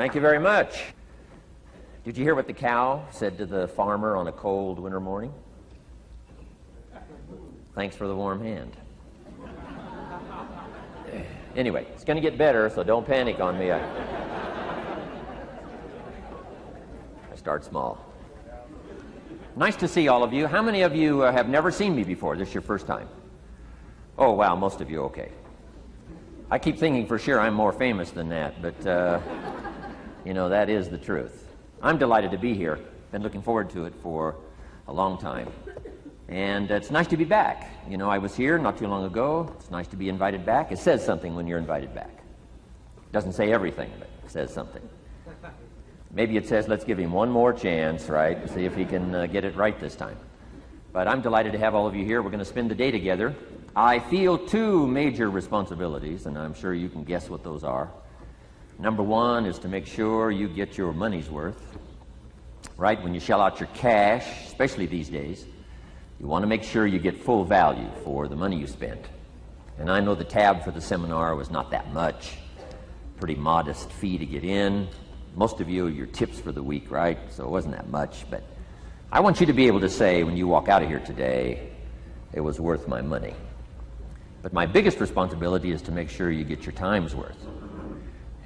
Thank you very much. Did you hear what the cow said to the farmer on a cold winter morning? Thanks for the warm hand. Anyway, it's going to get better, so don't panic on me. I start small. Nice to see all of you. How many of you have never seen me before? This is your first time? Oh, wow, most of you, okay. I keep thinking for sure I'm more famous than that, but, you know, that is the truth. I'm delighted to be here. Been looking forward to it for a long time. And it's nice to be back. You know, I was here not too long ago. It's nice to be invited back. It says something when you're invited back. It doesn't say everything, but it says something. Maybe it says, let's give him one more chance, right? See if he can get it right this time. But I'm delighted to have all of you here. We're going to spend the day together. I feel two major responsibilities, and I'm sure you can guess what those are. Number one is to make sure you get your money's worth, right? When you shell out your cash, especially these days, you want to make sure you get full value for the money you spent. And I know the tab for the seminar was not that much. Pretty modest fee to get in. Most of you, your tips for the week, right? So it wasn't that much. But I want you to be able to say when you walk out of here today, it was worth my money. But my biggest responsibility is to make sure you get your time's worth.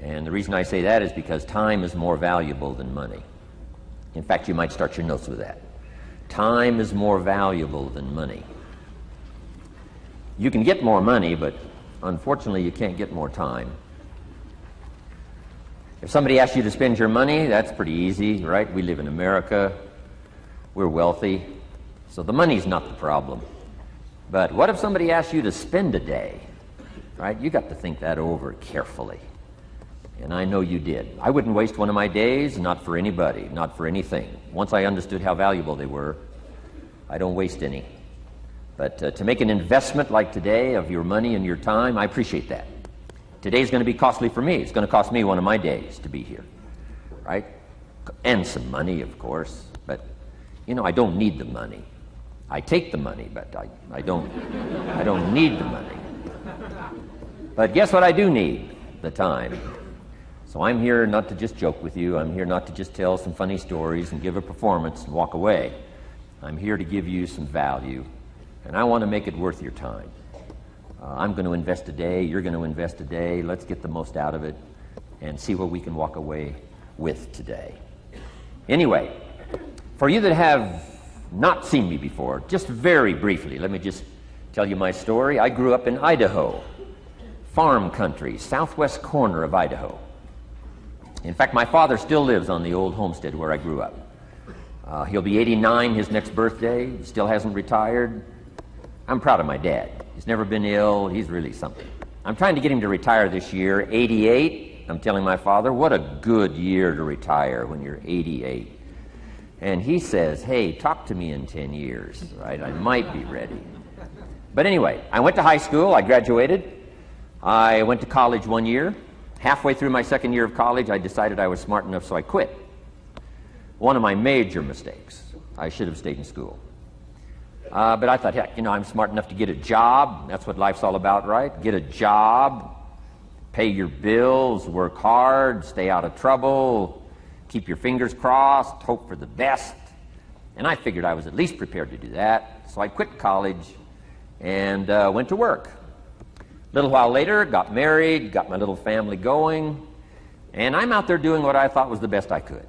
And the reason I say that is because time is more valuable than money. In fact, you might start your notes with that. Time is more valuable than money. You can get more money, but unfortunately you can't get more time. If somebody asks you to spend your money, that's pretty easy, right? We live in America. We're wealthy. So the money's not the problem. But what if somebody asks you to spend a day, right? You got to think that over carefully. And I know you did. I wouldn't waste one of my days, not for anybody, not for anything. Once I understood how valuable they were, I don't waste any. But to make an investment like today of your money and your time, I appreciate that. Today's going to be costly for me. It's going to cost me one of my days to be here, right? And some money, of course. But, you know, I don't need the money. I take the money, but I don't need the money. But guess what I do need? The time. So I'm here not to just joke with you. I'm here not to just tell some funny stories and give a performance and walk away. I'm here to give you some value, and I want to make it worth your time. I'm going to invest a day. You're going to invest a day. Let's get the most out of it and see what we can walk away with today. Anyway, for you that have not seen me before, just very briefly, let me just tell you my story. I grew up in Idaho, farm country, southwest corner of Idaho. In fact, my father still lives on the old homestead where I grew up. He'll be 89 his next birthday. He still hasn't retired. I'm proud of my dad. He's never been ill. He's really something. I'm trying to get him to retire this year, 88. I'm telling my father, what a good year to retire when you're 88. And he says, hey, talk to me in 10 years, right? I might be ready. But anyway, I went to high school. I graduated. I went to college 1 year. Halfway through my second year of college, I decided I was smart enough, so I quit. One of my major mistakes. I should have stayed in school. But I thought, heck, you know, I'm smart enough to get a job. That's what life's all about, right? Get a job, pay your bills, work hard, stay out of trouble, keep your fingers crossed, hope for the best. And I figured I was at least prepared to do that. So I quit college and went to work. A little while later, got married, got my little family going, and I'm out there doing what I thought was the best I could.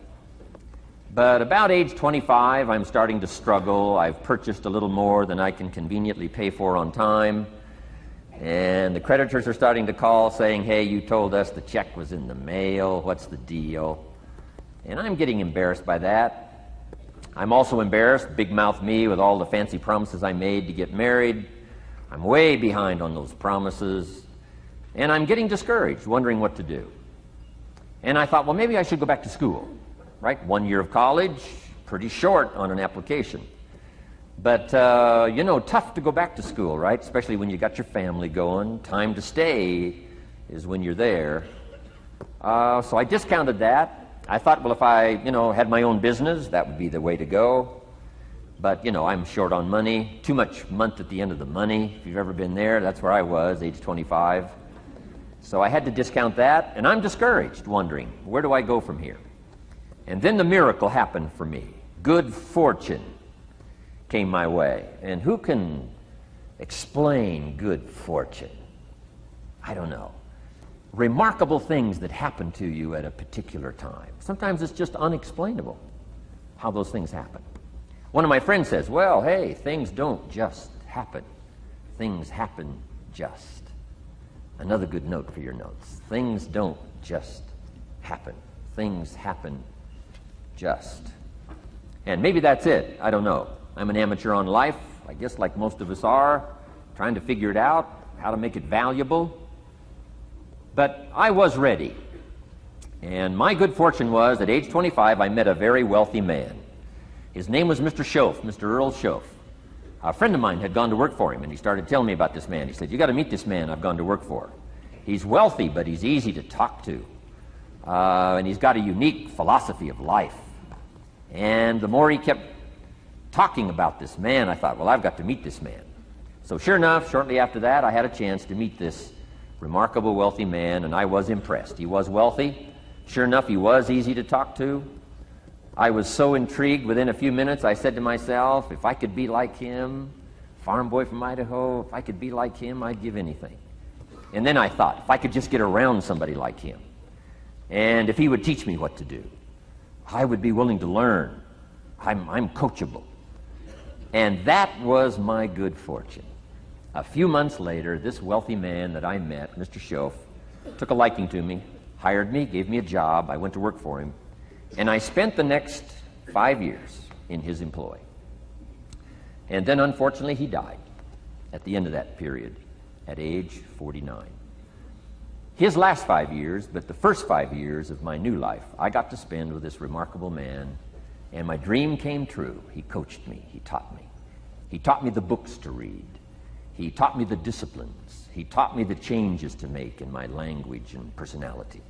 But about age 25, I'm starting to struggle. I've purchased a little more than I can conveniently pay for on time, and the creditors are starting to call saying, hey, you told us the check was in the mail. What's the deal? And I'm getting embarrassed by that. I'm also embarrassed, big mouth me, with all the fancy promises I made to get married. I'm way behind on those promises, and I'm getting discouraged, wondering what to do. And I thought, well, maybe I should go back to school, right? 1 year of college, pretty short on an application. But, you know, tough to go back to school, right? Especially when you got your family going. Time to stay is when you're there. So I discounted that. I thought, well, if I, you know, had my own business, that would be the way to go. But, you know, I'm short on money, too much month at the end of the money. If you've ever been there, that's where I was, age 25. So I had to discount that, and I'm discouraged, wondering, where do I go from here? And then the miracle happened for me. Good fortune came my way. And who can explain good fortune? I don't know. Remarkable things that happen to you at a particular time. Sometimes it's just unexplainable how those things happen. One of my friends says, well, hey, things don't just happen. Things happen just. Another good note for your notes. Things don't just happen. Things happen just. And maybe that's it. I don't know. I'm an amateur on life, I guess like most of us are, trying to figure it out, how to make it valuable. But I was ready. And my good fortune was, at age 25, I met a very wealthy man. His name was Mr. Shoaff, Mr. Earl Shoaff. A friend of mine had gone to work for him, and he started telling me about this man. He said, you got to meet this man I've gone to work for. He's wealthy, but he's easy to talk to. And he's got a unique philosophy of life. And the more he kept talking about this man, I thought, well, I've got to meet this man. So sure enough, shortly after that, I had a chance to meet this remarkable wealthy man, and I was impressed. He was wealthy. Sure enough, he was easy to talk to. I was so intrigued, within a few minutes, I said to myself, if I could be like him, farm boy from Idaho, if I could be like him, I'd give anything. And then I thought, if I could just get around somebody like him, and if he would teach me what to do, I would be willing to learn. I'm coachable. And that was my good fortune. A few months later, this wealthy man that I met, Mr. Shoaff, took a liking to me, hired me, gave me a job. I went to work for him. And I spent the next 5 years in his employ. And then, unfortunately, he died at the end of that period, at age 49. His last 5 years, but the first 5 years of my new life, I got to spend with this remarkable man, and my dream came true. He coached me. He taught me. He taught me the books to read. He taught me the disciplines. He taught me the changes to make in my language and personality.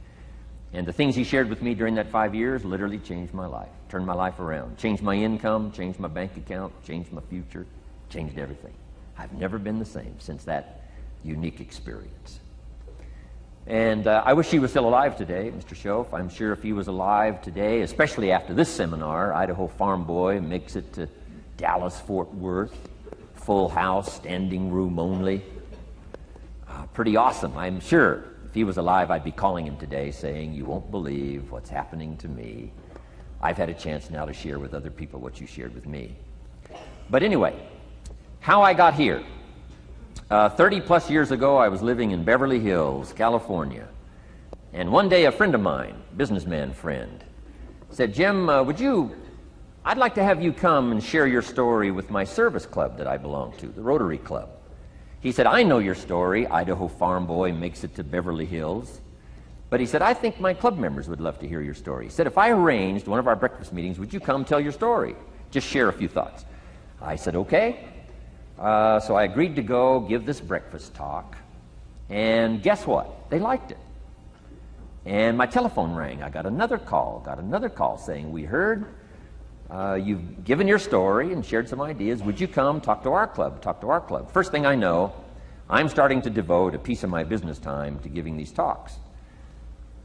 And the things he shared with me during that 5 years literally changed my life, turned my life around, changed my income, changed my bank account, changed my future, changed everything. I've never been the same since that unique experience. And I wish he was still alive today, Mr. Shoaff. I'm sure if he was alive today, especially after this seminar, Idaho Farm Boy makes it to Dallas, Fort Worth, full house, standing room only. Pretty awesome, I'm sure. If he was alive, I'd be calling him today saying, you won't believe what's happening to me. I've had a chance now to share with other people what you shared with me. But anyway, how I got here. 30 plus years ago, I was living in Beverly Hills, California. And one day a friend of mine, businessman friend, said, Jim, I'd like to have you come and share your story with my service club that I belong to, the Rotary Club. He said, I know your story, Idaho Farm Boy makes it to Beverly Hills. But he said, I think my club members would love to hear your story. He said, if I arranged one of our breakfast meetings, would you come tell your story? Just share a few thoughts. I said, okay. So I agreed to go give this breakfast talk. And guess what? They liked it. And my telephone rang. I got another call saying, we heard you've given your story and shared some ideas. Would you come talk to our club? First thing I know, I'm starting to devote a piece of my business time to giving these talks.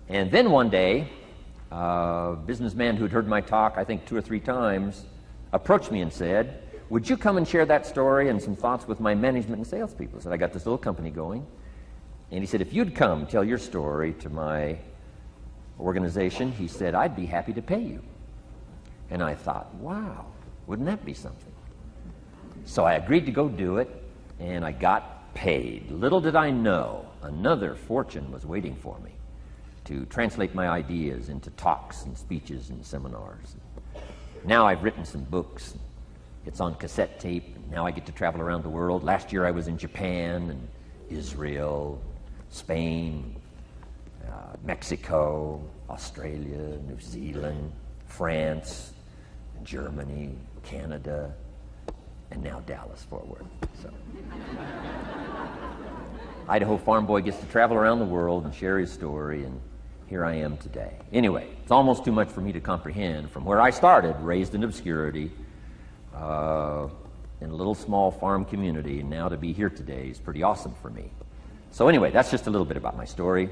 And then one day, a businessman who'd heard my talk, I think 2 or 3 times, approached me and said, would you come and share that story and some thoughts with my management and salespeople? I said, I got this little company going. And he said, if you'd come tell your story to my organization, he said, I'd be happy to pay you. And I thought, wow, wouldn't that be something? So I agreed to go do it, and I got paid. Little did I know, another fortune was waiting for me to translate my ideas into talks and speeches and seminars. Now I've written some books. It's on cassette tape. Now I get to travel around the world. Last year I was in Japan and Israel, Spain, Mexico, Australia, New Zealand, France, Germany, Canada, and now Dallas, Fort Worth. So Idaho Farm Boy gets to travel around the world and share his story, and here I am today. Anyway, it's almost too much for me to comprehend. From where I started, raised in obscurity, in a little small farm community, and now to be here today is pretty awesome for me. So anyway, that's just a little bit about my story.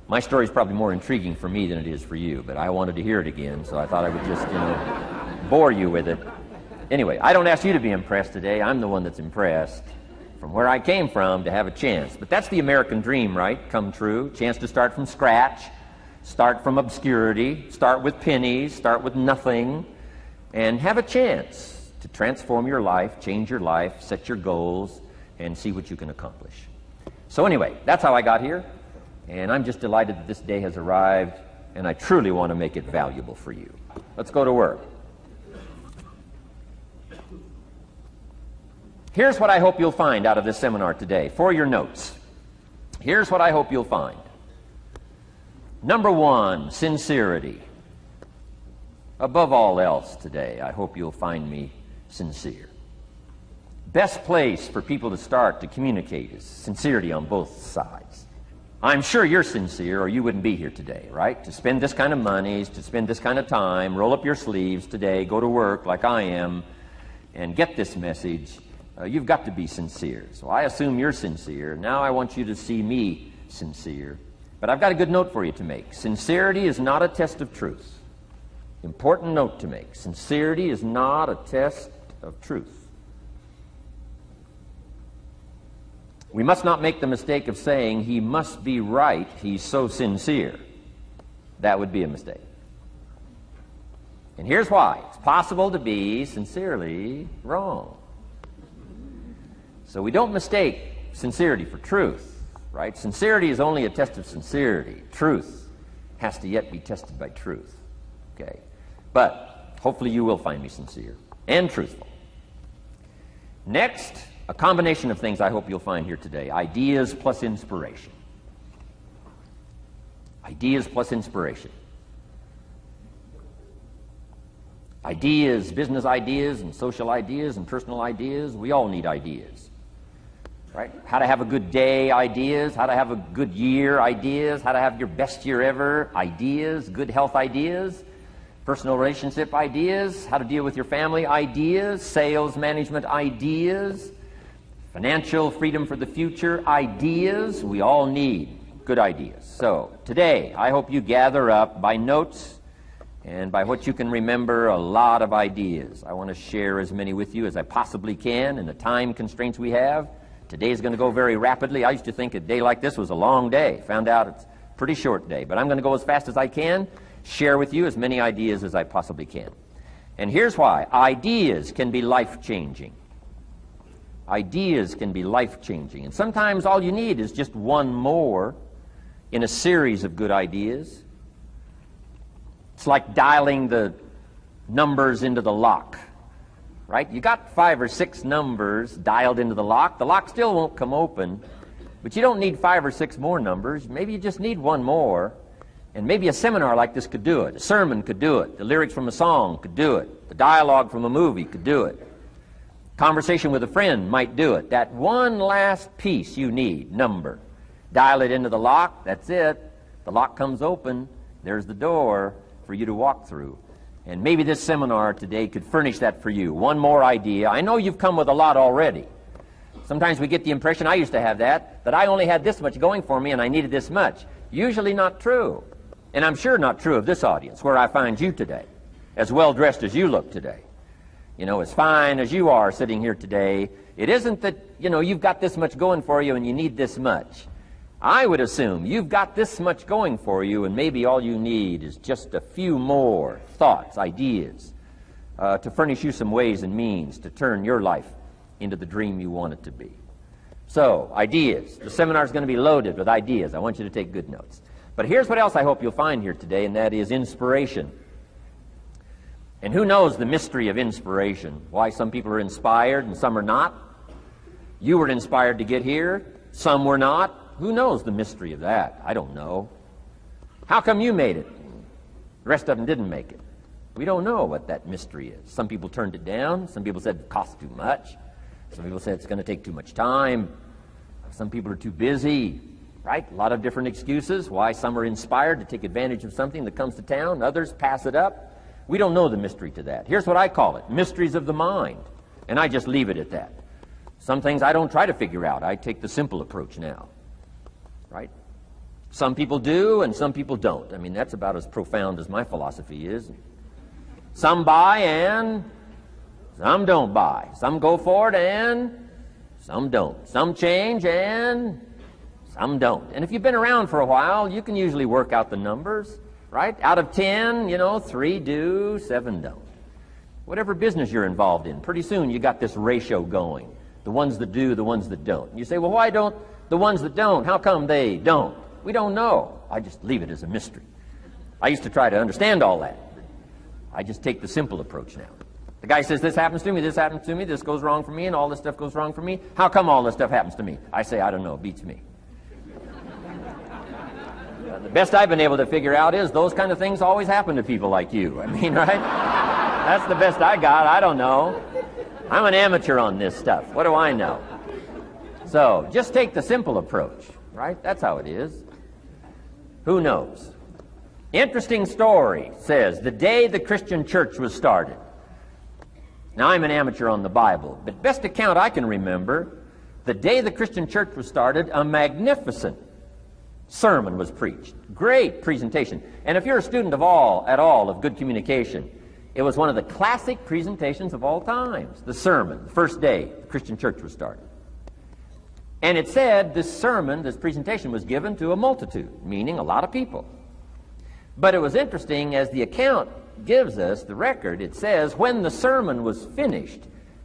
My story is probably more intriguing for me than it is for you, but I wanted to hear it again, so I thought I would just, bore you with it. Anyway, I don't ask you to be impressed today. I'm the one that's impressed from where I came from to have a chance. But that's the American dream, right? Come true. Chance to start from scratch, start from obscurity, start with pennies, start with nothing, and have a chance to transform your life, change your life, set your goals, and see what you can accomplish. So anyway, that's how I got here, and I'm just delighted that this day has arrived, and I truly want to make it valuable for you. Let's go to work. Here's what I hope you'll find out of this seminar today for your notes. Here's what I hope you'll find. Number one, sincerity. Above all else today, I hope you'll find me sincere. Best place for people to start to communicate is sincerity on both sides. I'm sure you're sincere or you wouldn't be here today, right? To spend this kind of money, to spend this kind of time, roll up your sleeves today, go to work like I am, and get this message. You've got to be sincere. So I assume you're sincere. Now I want you to see me sincere. But I've got a good note for you to make. Sincerity is not a test of truth. Important note to make. Sincerity is not a test of truth. We must not make the mistake of saying he must be right, he's so sincere. That would be a mistake. And here's why. It's possible to be sincerely wrong. So we don't mistake sincerity for truth, right? Sincerity is only a test of sincerity. Truth has to yet be tested by truth, okay? But hopefully you will find me sincere and truthful. Next, a combination of things I hope you'll find here today. Ideas plus inspiration. Ideas plus inspiration. Ideas, business ideas and social ideas and personal ideas. We all need ideas, right? How to have a good day ideas, how to have a good year ideas, how to have your best year ever ideas, good health ideas, personal relationship ideas, how to deal with your family ideas, sales management ideas, financial freedom for the future ideas. We all need good ideas. So today, I hope you gather up by notes and by what you can remember a lot of ideas. I want to share as many with you as I possibly can in the time constraints we have. Today is going to go very rapidly. I used to think a day like this was a long day. Found out it's a pretty short day. But I'm going to go as fast as I can, share with you as many ideas as I possibly can. And here's why. Ideas can be life-changing. Ideas can be life-changing. And sometimes all you need is just one more in a series of good ideas. It's like dialing the numbers into the lock, right? You got 5 or 6 numbers dialed into the lock. The lock still won't come open, but you don't need 5 or 6 more numbers. Maybe you just need one more, and maybe a seminar like this could do it. A sermon could do it. The lyrics from a song could do it. The dialogue from a movie could do it. Conversation with a friend might do it. That one last piece you need, number. Dial it into the lock, that's it. The lock comes open, there's the door for you to walk through. And maybe this seminar today could furnish that for you. One more idea. I know you've come with a lot already. Sometimes we get the impression, I used to have that I only had this much going for me and I needed this much. Usually not true. And I'm sure not true of this audience, where I find you today, as well dressed as you look today. As fine as you are sitting here today, it isn't that, you've got this much going for you and you need this much. I would assume you've got this much going for you and maybe all you need is just a few more thoughts, ideas, to furnish you some ways and means to turn your life into the dream you want it to be. So, ideas. The seminar is going to be loaded with ideas. I want you to take good notes. But here's what else I hope you'll find here today, and that is inspiration. And who knows the mystery of inspiration? Why some people are inspired and some are not? You were inspired to get here. Some were not. Who knows the mystery of that? I don't know. How come you made it? The rest of them didn't make it. We don't know what that mystery is. Some people turned it down. Some people said it costs too much. Some people said it's going to take too much time. Some people are too busy. Right? A lot of different excuses why some are inspired to take advantage of something that comes to town. Others pass it up. We don't know the mystery to that. Here's what I call it. Mysteries of the mind. And I just leave it at that. Some things I don't try to figure out. I take the simple approach now. right? Some people do and some people don't. I mean, that's about as profound as my philosophy is. Some buy and some don't buy. Some go for it and some don't. Some change and some don't. And if you've been around for a while, you can usually work out the numbers, right? Out of 10, 3 do, 7 don't. Whatever business you're involved in, pretty soon you got this ratio going. The ones that do, the ones that don't. And you say, well, why don't the ones that don't, how come they don't? We don't know. I just leave it as a mystery. I used to try to understand all that. I just take the simple approach now. The guy says, this happens to me, this goes wrong for me, and all this stuff goes wrong for me. How come all this stuff happens to me? I say, I don't know, beats me. The best I've been able to figure out is those kind of things always happen to people like you. I mean, right? That's the best I got. I don't know. I'm an amateur on this stuff. What do I know? So, just take the simple approach, right? That's how it is. Who knows? Interesting story says, the day the Christian church was started. Now, I'm an amateur on the Bible, but best account I can remember, the day the Christian church was started, a magnificent sermon was preached. Great presentation. And if you're a student at all of good communication, it was one of the classic presentations of all times. The sermon, the first day the Christian church was started. And it said this sermon, this presentation was given to a multitude, meaning a lot of people. But it was interesting, as the account gives us, the record, it says, when the sermon was finished,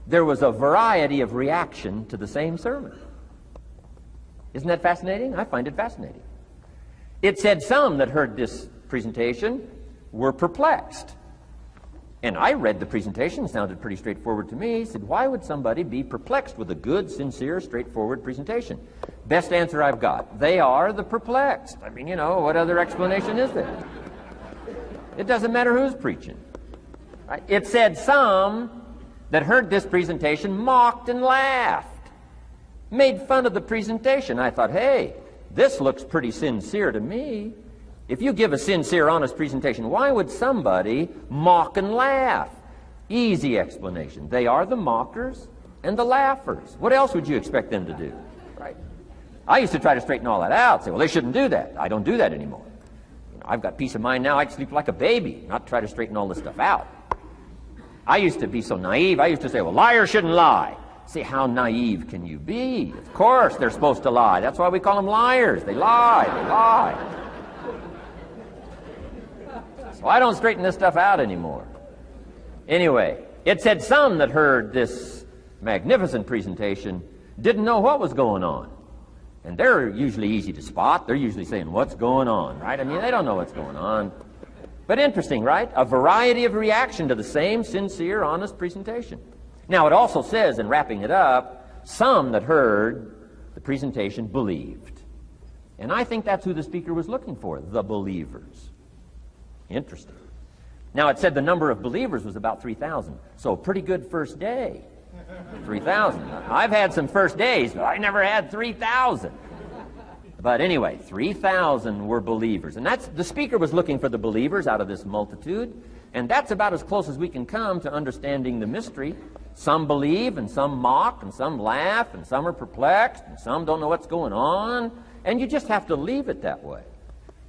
there was a variety of reaction to the same sermon. Isn't that fascinating? I find it fascinating. It said some that heard this presentation were perplexed. And I read the presentation, sounded pretty straightforward to me. Said, why would somebody be perplexed with a good, sincere, straightforward presentation? Best answer I've got. They are the perplexed. I mean, what other explanation is there? It doesn't matter who's preaching. Right? It said some that heard this presentation mocked and laughed, made fun of the presentation. I thought, hey, this looks pretty sincere to me. If you give a sincere, honest presentation, why would somebody mock and laugh? Easy explanation. They are the mockers and the laughers. What else would you expect them to do? Right? I used to try to straighten all that out. Say, well, they shouldn't do that. I don't do that anymore. I've got peace of mind now. I can sleep like a baby, not try to straighten all this stuff out. I used to be so naive. I used to say, well, liars shouldn't lie. See, how naive can you be? Of course they're supposed to lie. That's why we call them liars. They lie. They lie. So I don't straighten this stuff out anymore. Anyway, it said some that heard this magnificent presentation didn't know what was going on. And they're usually easy to spot. They're usually saying, what's going on, right? I mean, they don't know what's going on. But interesting, right? A variety of reaction to the same sincere, honest presentation. Now, it also says, in wrapping it up, some that heard the presentation believed. And I think that's who the speaker was looking for, the believers. Interesting. Now, it said the number of believers was about 3,000. So, a pretty good first day. 3,000. I've had some first days, but I never had 3,000. But anyway, 3,000 were believers. And that's, the speaker was looking for the believers out of this multitude. And that's about as close as we can come to understanding the mystery. Some believe, and some mock, and some laugh, and some are perplexed, and some don't know what's going on. And you just have to leave it that way.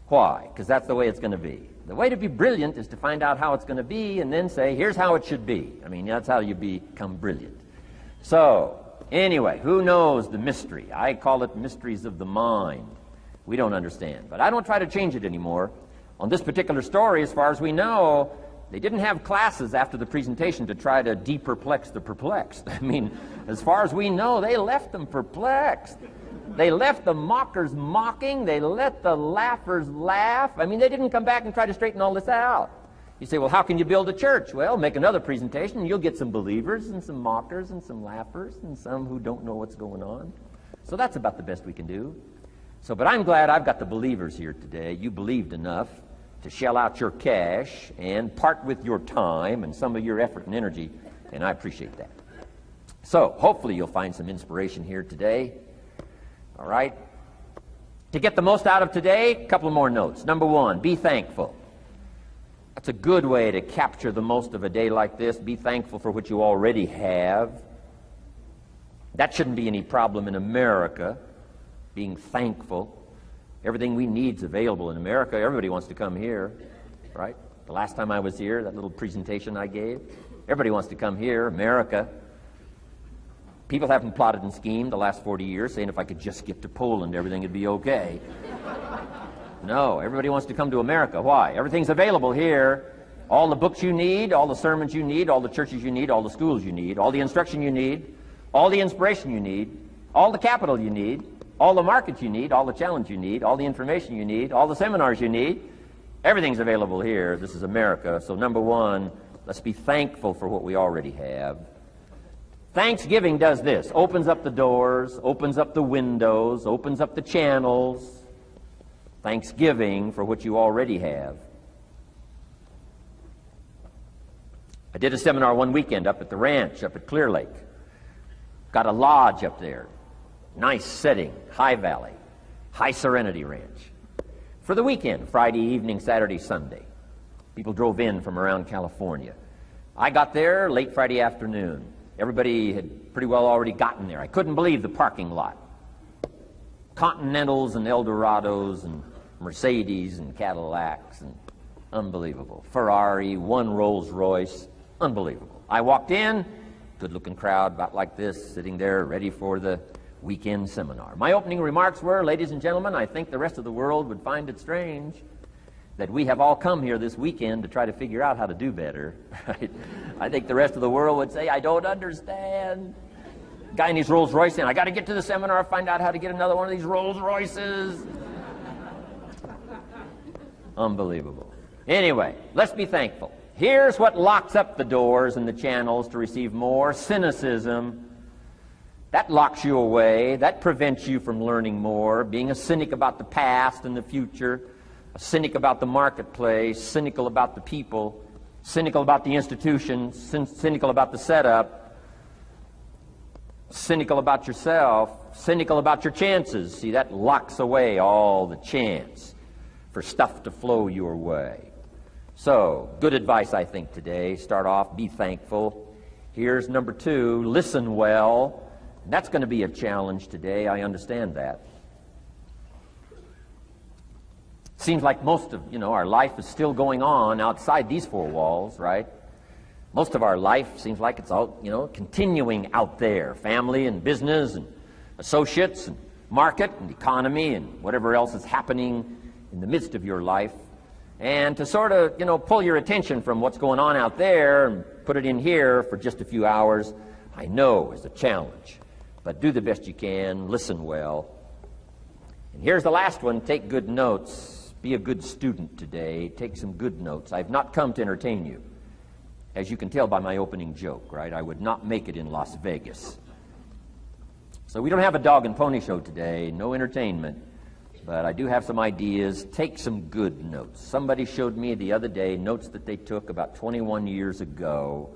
Why? Because that's the way it's going to be. The way to be brilliant is to find out how it's going to be and then say, here's how it should be. I mean, that's how you become brilliant. So, anyway, who knows the mystery? I call it mysteries of the mind. We don't understand. But I don't try to change it anymore. On this particular story, as far as we know, they didn't have classes after the presentation to try to de-perplex the perplexed. I mean, as far as we know, they left them perplexed. They left the mockers mocking. They let the laughers laugh. I mean, they didn't come back and try to straighten all this out. You say, well, how can you build a church? Well, make another presentation, and you'll get some believers and some mockers and some laughers and some who don't know what's going on. So that's about the best we can do. So, but I'm glad I've got the believers here today. You believed enough to shell out your cash and part with your time and some of your effort and energy, and I appreciate that. So, hopefully you'll find some inspiration here today. All right? To get the most out of today, a couple of more notes. Number one, be thankful. That's a good way to capture the most of a day like this. Be thankful for what you already have. That shouldn't be any problem in America, being thankful. Everything we need is available in America. Everybody wants to come here, right? The last time I was here, that little presentation I gave, everybody wants to come here, America. People haven't plotted and schemed the last 40 years saying if I could just get to Poland, everything would be okay. No, everybody wants to come to America. Why? Everything's available here. All the books you need, all the sermons you need, all the churches you need, all the schools you need, all the instruction you need, all the inspiration you need, all the capital you need, all the markets you need, all the challenge you need, all the information you need, all the seminars you need. Everything's available here. This is America. So number one, let's be thankful for what we already have. Thanksgiving does this. Opens up the doors, opens up the windows, opens up the channels. Thanksgiving for what you already have. I did a seminar one weekend up at the ranch, up at Clear Lake. Got a lodge up there. Nice setting, high valley, high serenity ranch. For the weekend, Friday evening, Saturday, Sunday. People drove in from around California. I got there late Friday afternoon. Everybody had pretty well already gotten there. I couldn't believe the parking lot. Continentals and Eldorados and Mercedes and Cadillacs and unbelievable. Ferrari, one Rolls Royce, unbelievable. I walked in, good-looking crowd about like this, sitting there ready for the weekend seminar. My opening remarks were, ladies and gentlemen, I think the rest of the world would find it strange that we have all come here this weekend to try to figure out how to do better. Right? I think the rest of the world would say, I don't understand. Guy in his Rolls Royce saying, I got to get to the seminar, find out how to get another one of these Rolls Royces. Unbelievable. Anyway, let's be thankful. Here's what locks up the doors and the channels to receive more: cynicism. That locks you away. That prevents you from learning more. Being a cynic about the past and the future, a cynic about the marketplace, cynical about the people, cynical about the institutions, cynical about the setup, cynical about yourself, cynical about your chances. See, that locks away all the chance for stuff to flow your way. So, good advice, I think, today. Start off, be thankful. Here's number two, listen well. And that's going to be a challenge today. I understand that. Seems like most of, our life is still going on outside these four walls, right? Most of our life seems like it's all, continuing out there. Family and business and associates and market and economy and whatever else is happening in the midst of your life. And to sort of, pull your attention from what's going on out there and put it in here for just a few hours, I know is a challenge. But do the best you can, listen well. And here's the last one, take good notes. Be a good student today. Take some good notes. I've not come to entertain you. As you can tell by my opening joke, right? I would not make it in Las Vegas. So we don't have a dog and pony show today, no entertainment. But I do have some ideas. Take some good notes. Somebody showed me the other day notes that they took about 21 years ago,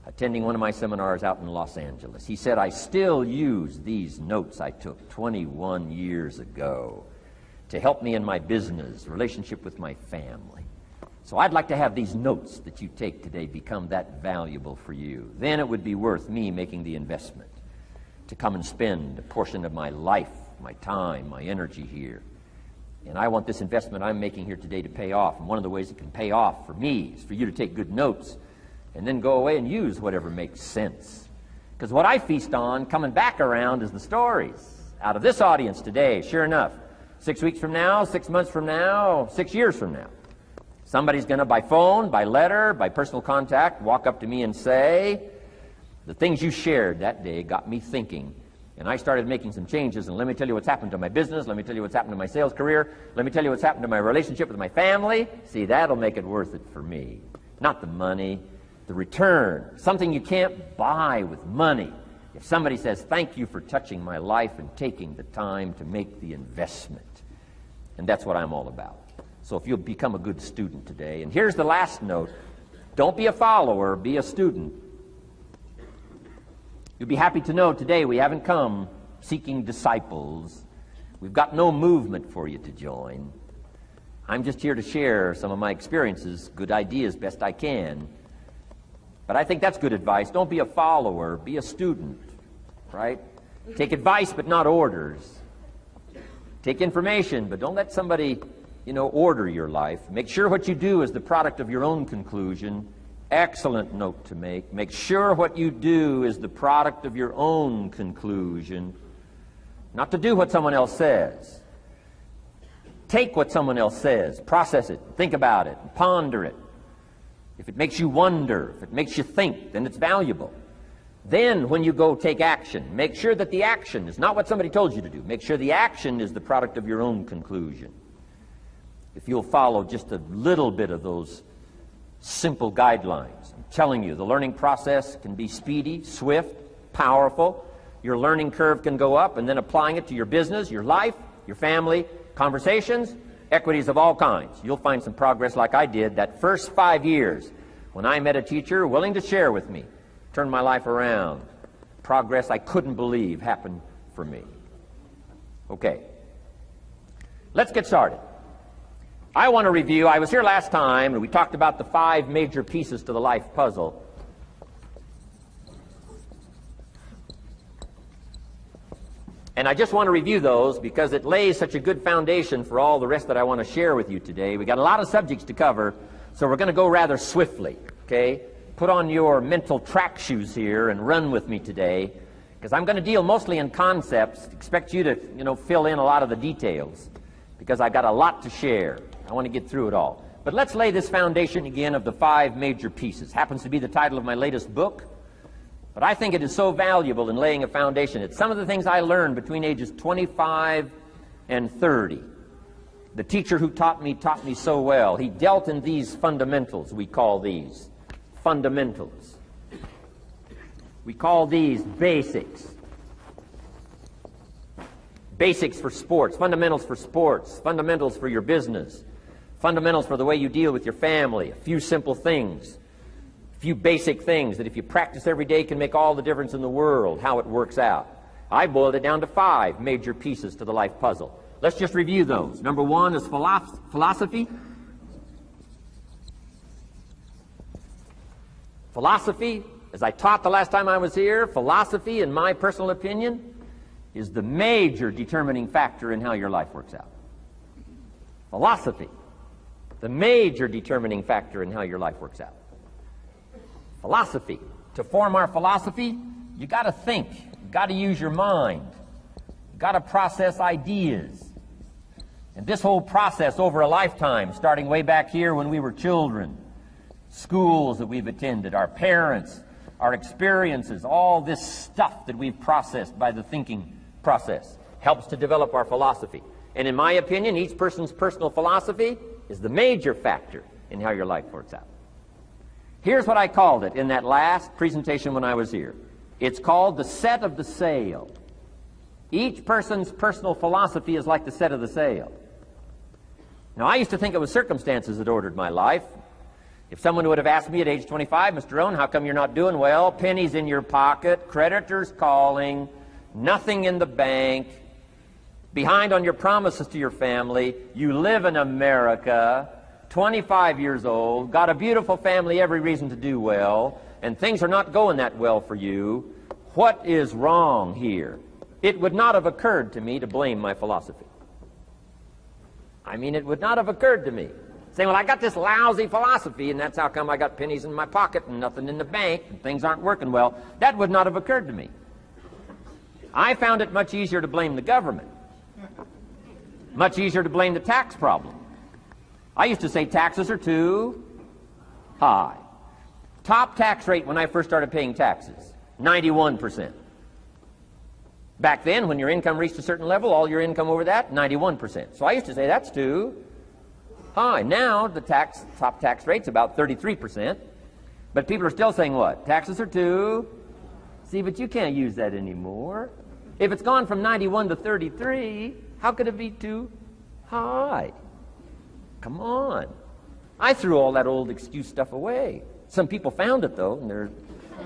attending one of my seminars out in Los Angeles. He said, I still use these notes I took 21 years ago to help me in my business, relationship with my family. So I'd like to have these notes that you take today become that valuable for you. Then it would be worth me making the investment to come and spend a portion of my life, my time, my energy here. And I want this investment I'm making here today to pay off. And one of the ways it can pay off for me is for you to take good notes and then go away and use whatever makes sense. Because what I feast on coming back around is the stories out of this audience today. Sure enough, 6 weeks from now, 6 months from now, 6 years from now, somebody's going to, by phone, by letter, by personal contact, walk up to me and say, the things you shared that day got me thinking. And I started making some changes, and let me tell you what's happened to my business, let me tell you what's happened to my sales career, let me tell you what's happened to my relationship with my family. See, that'll make it worth it for me. Not the money, the return, something you can't buy with money. If somebody says, thank you for touching my life and taking the time to make the investment. And that's what I'm all about. So if you'll become a good student today. And here's the last note. Don't be a follower, be a student. You'll be happy to know today we haven't come seeking disciples. We've got no movement for you to join. I'm just here to share some of my experiences, good ideas, best I can. But I think that's good advice. Don't be a follower, be a student, right? Take advice but not orders. Take information, but don't let somebody, order your life. Make sure what you do is the product of your own conclusion. Excellent note to make. Make sure what you do is the product of your own conclusion. Not to do what someone else says. Take what someone else says, process it, think about it, ponder it. If it makes you wonder, if it makes you think, then it's valuable. Then when you go take action, make sure that the action is not what somebody told you to do. Make sure the action is the product of your own conclusion. If you'll follow just a little bit of those simple guidelines, I'm telling you, the learning process can be speedy, swift, powerful. Your learning curve can go up, and then applying it to your business, your life, your family, conversations, equities of all kinds. You'll find some progress like I did that first 5 years when I met a teacher willing to share with me, turned my life around. Progress I couldn't believe happened for me. Okay, let's get started. I want to review, I was here last time and we talked about the 5 major pieces to the life puzzle. And I just want to review those because it lays such a good foundation for all the rest that I want to share with you today. We got a lot of subjects to cover, so we're going to go rather swiftly, okay? Put on your mental track shoes here and run with me today, because I'm going to deal mostly in concepts. Expect you to, fill in a lot of the details, because I've got a lot to share. I want to get through it all. But let's lay this foundation again of the 5 major pieces. Happens to be the title of my latest book. But I think it is so valuable in laying a foundation. It's some of the things I learned between ages 25 and 30. The teacher who taught me so well. He dealt in these fundamentals, we call these fundamentals. We call these basics. Basics for sports, fundamentals for your business, fundamentals for the way you deal with your family, a few simple things. Few basic things that if you practice every day can make all the difference in the world, how it works out. I boiled it down to 5 major pieces to the life puzzle. Let's just review those. Number 1 is philosophy. Philosophy, as I taught the last time I was here, philosophy, in my personal opinion, is the major determining factor in how your life works out. Philosophy, the major determining factor in how your life works out. Philosophy. To form our philosophy, you got to think. You got to use your mind. You got to process ideas. And this whole process over a lifetime, starting way back here when we were children, schools that we've attended, our parents, our experiences, all this stuff that we've processed by the thinking process helps to develop our philosophy. And in my opinion, each person's personal philosophy is the major factor in how your life works out. Here's what I called it in that last presentation when I was here. It's called the set of the sail. Each person's personal philosophy is like the set of the sail. Now, I used to think it was circumstances that ordered my life. If someone would have asked me at age 25, Mr. Rohn, how come you're not doing well? Pennies in your pocket, creditors calling, nothing in the bank, behind on your promises to your family, you live in America, 25 years old, got a beautiful family, every reason to do well, and things are not going that well for you. What is wrong here? It would not have occurred to me to blame my philosophy. I mean, it would not have occurred to me. Saying, well, I got this lousy philosophy, and that's how come I got pennies in my pocket and nothing in the bank, and things aren't working well. That would not have occurred to me. I found it much easier to blame the government. Much easier to blame the tax problem. I used to say taxes are too high. Top tax rate when I first started paying taxes, 91%. Back then, when your income reached a certain level, all your income over that, 91%. So I used to say that's too high. Now, the top tax rate's about 33%. But people are still saying what? Taxes are too. See, but you can't use that anymore. If it's gone from 91 to 33, how could it be too high? Come on. I threw all that old excuse stuff away. Some people found it, though, and they're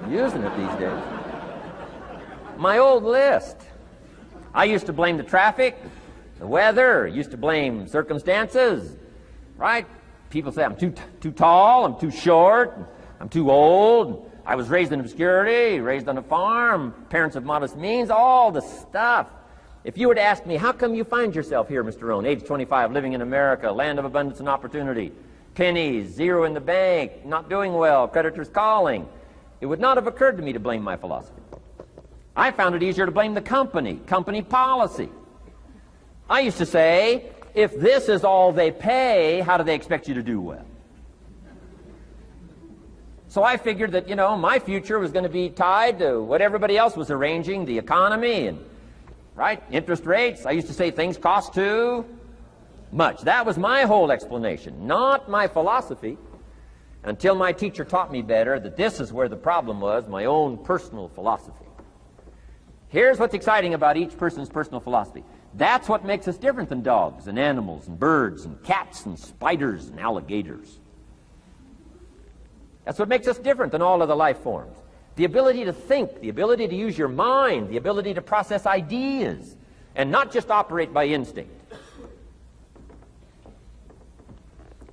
using it these days. My old list. I used to blame the traffic, the weather, used to blame circumstances, right? People say I'm too tall, I'm too short, I'm too old, I was raised in obscurity, raised on a farm, parents of modest means, all the stuff. If you were to ask me, how come you find yourself here, Mr. Rohn, age 25, living in America, land of abundance and opportunity, pennies, zero in the bank, not doing well, creditors calling, it would not have occurred to me to blame my philosophy. I found it easier to blame the company policy. I used to say, if this is all they pay, how do they expect you to do well? So I figured that, my future was going to be tied to what everybody else was arranging, the economy and, right, interest rates. I used to say things cost too much. That was my whole explanation, not my philosophy, until my teacher taught me better that this is where the problem was, my own personal philosophy. Here's what's exciting about each person's personal philosophy. That's what makes us different than dogs and animals and birds and cats and spiders and alligators. That's what makes us different than all other life forms. The ability to think, the ability to use your mind, the ability to process ideas, and not just operate by instinct.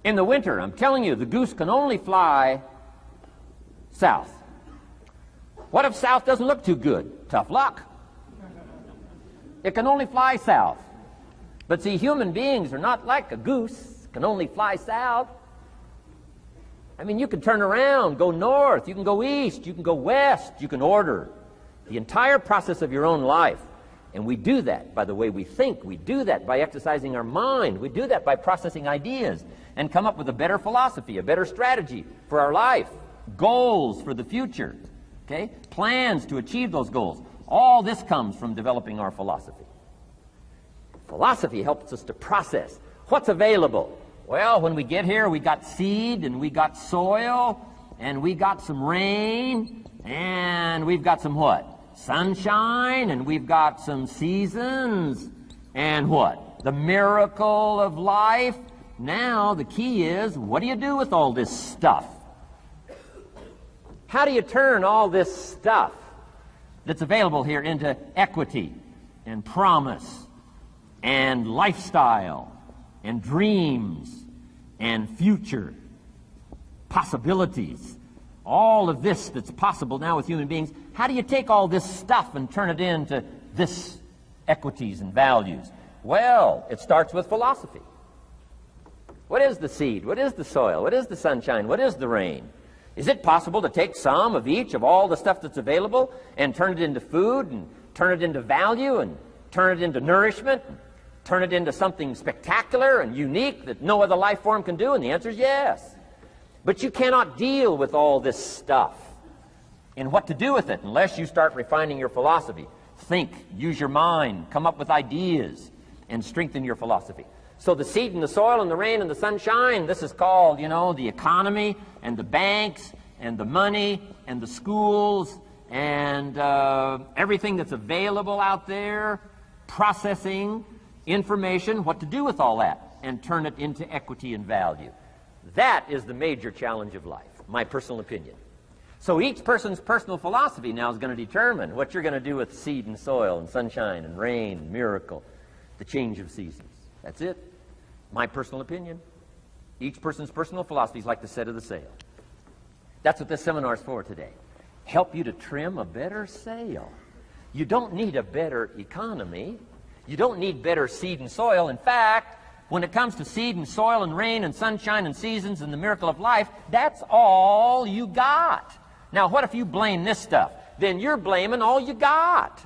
In the winter, I'm telling you, the goose can only fly south. What if south doesn't look too good? Tough luck. It can only fly south. But see, human beings are not like a goose, can only fly south. I mean, you can turn around, go north, you can go east, you can go west, you can order the entire process of your own life. And we do that by the way we think. We do that by exercising our mind. We do that by processing ideas and come up with a better philosophy, a better strategy for our life, goals for the future, okay? Plans to achieve those goals. All this comes from developing our philosophy. Philosophy helps us to process what's available. Well, when we get here, we got seed, and we got soil, and we got some rain, and we've got some what? Sunshine, and we've got some seasons, and what? The miracle of life. Now, the key is, what do you do with all this stuff? How do you turn all this stuff that's available here into equity, and promise, and lifestyle, and dreams, and future possibilities? All of this that's possible now with human beings, how do you take all this stuff and turn it into this equities and values? Well, it starts with philosophy. What is the seed? What is the soil? What is the sunshine? What is the rain? Is it possible to take some of each of all the stuff that's available and turn it into food, and turn it into value, and turn it into nourishment, and turn it into something spectacular and unique that no other life form can do? And the answer is yes. But you cannot deal with all this stuff and what to do with it unless you start refining your philosophy. Think, use your mind, come up with ideas, and strengthen your philosophy. So the seed and the soil and the rain and the sunshine, this is called, the economy and the banks and the money and the schools and everything that's available out there, processing information, what to do with all that, and turn it into equity and value. That is the major challenge of life, my personal opinion. So each person's personal philosophy now is going to determine what you're going to do with seed and soil and sunshine and rain and miracle, the change of seasons. That's it. My personal opinion. Each person's personal philosophy is like the set of the sail. That's what this seminar is for today. Help you to trim a better sail. You don't need a better economy. You don't need better seed and soil. In fact, when it comes to seed and soil and rain and sunshine and seasons and the miracle of life, that's all you got. Now, what if you blame this stuff? Then you're blaming all you got.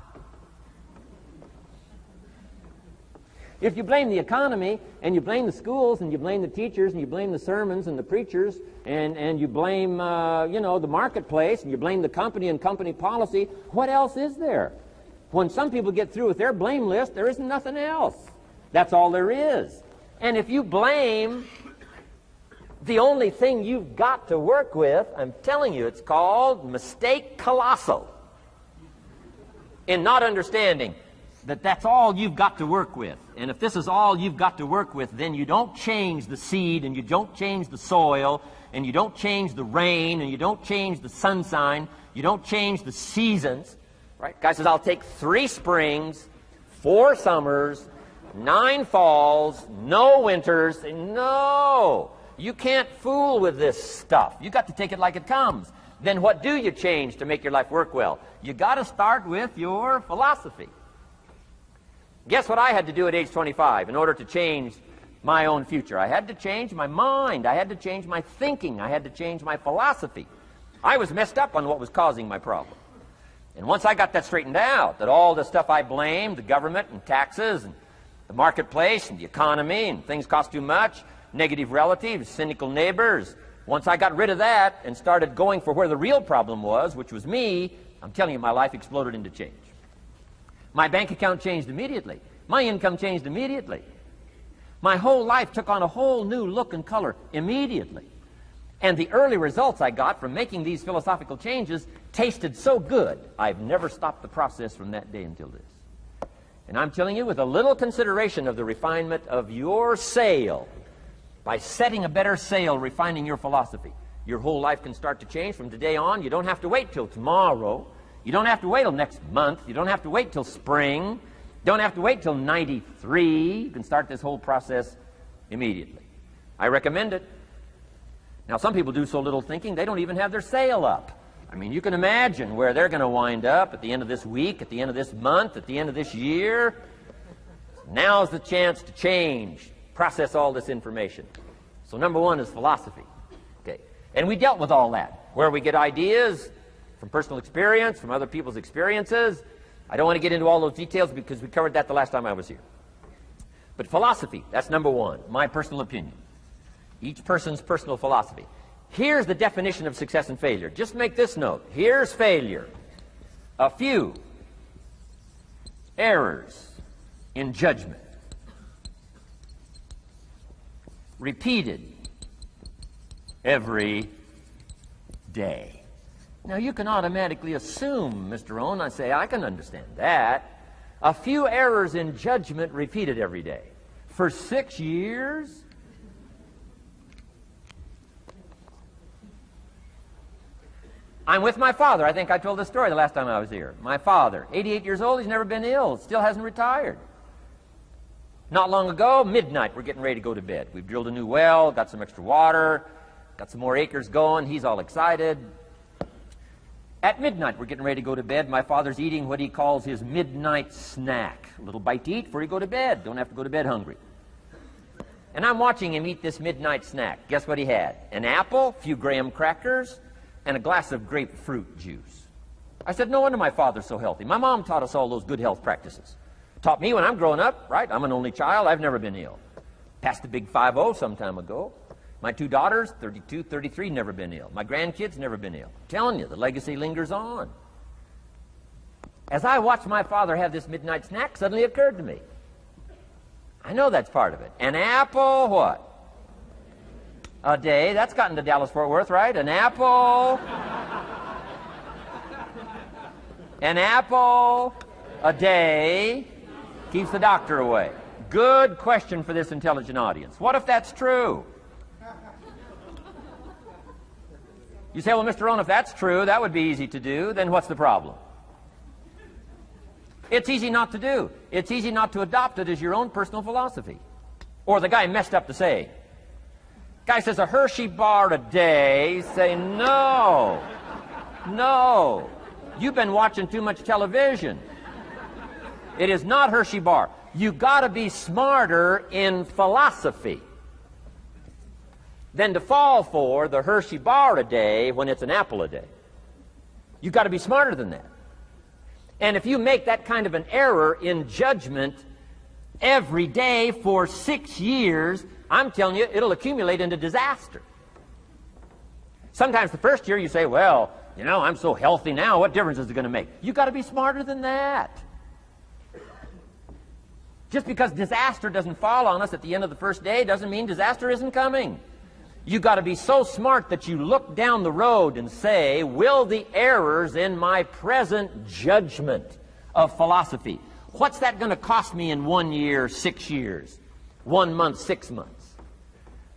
If you blame the economy, and you blame the schools, and you blame the teachers, and you blame the sermons and the preachers, and you blame, the marketplace, and you blame the company and company policy, what else is there? When some people get through with their blame list, there isn't nothing else. That's all there is. And if you blame the only thing you've got to work with, I'm telling you, it's called mistake colossal in not understanding that that's all you've got to work with. And if this is all you've got to work with, then you don't change the seed, and you don't change the soil, and you don't change the rain, and you don't change the sunshine, you don't change the seasons. Right? Guy says, I'll take 3 springs, 4 summers, 9 falls, no winters. No, you can't fool with this stuff. You got to take it like it comes. Then what do you change to make your life work well? You got to start with your philosophy. Guess what I had to do at age 25 in order to change my own future? I had to change my mind. I had to change my thinking. I had to change my philosophy. I was messed up on what was causing my problem. And once I got that straightened out, that all the stuff I blamed, the government and taxes and the marketplace and the economy and things cost too much, negative relatives, cynical neighbors, once I got rid of that and started going for where the real problem was, which was me, I'm telling you, my life exploded into change. My bank account changed immediately. My income changed immediately. My whole life took on a whole new look and color immediately. And the early results I got from making these philosophical changes tasted so good, I've never stopped the process from that day until this. And I'm telling you, with a little consideration of the refinement of your sail, by setting a better sail, refining your philosophy, your whole life can start to change from today on. You don't have to wait till tomorrow. You don't have to wait till next month. You don't have to wait till spring. You don't have to wait till 93. You can start this whole process immediately. I recommend it. Now, some people do so little thinking, they don't even have their sail up. I mean, you can imagine where they're going to wind up at the end of this week, at the end of this month, at the end of this year. Now's the chance to change, process all this information. So number one is philosophy. Okay. And we dealt with all that, where we get ideas from personal experience, from other people's experiences. I don't want to get into all those details because we covered that the last time I was here. But philosophy, that's number one, my personal opinion. Each person's personal philosophy. Here's the definition of success and failure. Just make this note. Here's failure. A few errors in judgment, repeated every day. Now, you can automatically assume, Mr. Rohn, I say, I can understand that. A few errors in judgment repeated every day. For 6 years? I'm with my father. I think I told this story the last time I was here. My father, 88 years old, he's never been ill, still hasn't retired. Not long ago, midnight, we're getting ready to go to bed. We've drilled a new well, got some extra water, got some more acres going. He's all excited. At midnight, we're getting ready to go to bed. My father's eating what he calls his midnight snack. A little bite to eat before you go to bed. Don't have to go to bed hungry. And I'm watching him eat this midnight snack. Guess what he had? An apple, a few graham crackers, and a glass of grapefruit juice. I said, no wonder my father's so healthy. My mom taught us all those good health practices. Taught me when I'm growing up, right? I'm an only child. I've never been ill. Passed the big 5-0 some time ago. My 2 daughters, 32, 33, never been ill. My grandkids, never been ill. I'm telling you, the legacy lingers on. As I watched my father have this midnight snack, suddenly occurred to me. I know that's part of it. An apple, what? A day. That's gotten to Dallas-Fort Worth, right? An apple. An apple a day keeps the doctor away. Good question for this intelligent audience. What if that's true? You say, well, Mr. Rohn, if that's true, that would be easy to do. Then what's the problem? It's easy not to do. It's easy not to adopt it as your own personal philosophy. Or the guy messed up the saying. Guy says a Hershey bar a day. Say, no. No. You've been watching too much television. It is not Hershey bar. You got to be smarter in philosophy than to fall for the Hershey bar a day when it's an apple a day. You've got to be smarter than that. And if you make that kind of an error in judgment every day for 6 years, I'm telling you, it'll accumulate into disaster. Sometimes the first year you say, well, you know, I'm so healthy now, what difference is it going to make? You've got to be smarter than that. Just because disaster doesn't fall on us at the end of the first day doesn't mean disaster isn't coming. You've got to be so smart that you look down the road and say, will the errors in my present judgment of philosophy, what's that going to cost me in 1 year, 6 years, 1 month, 6 months?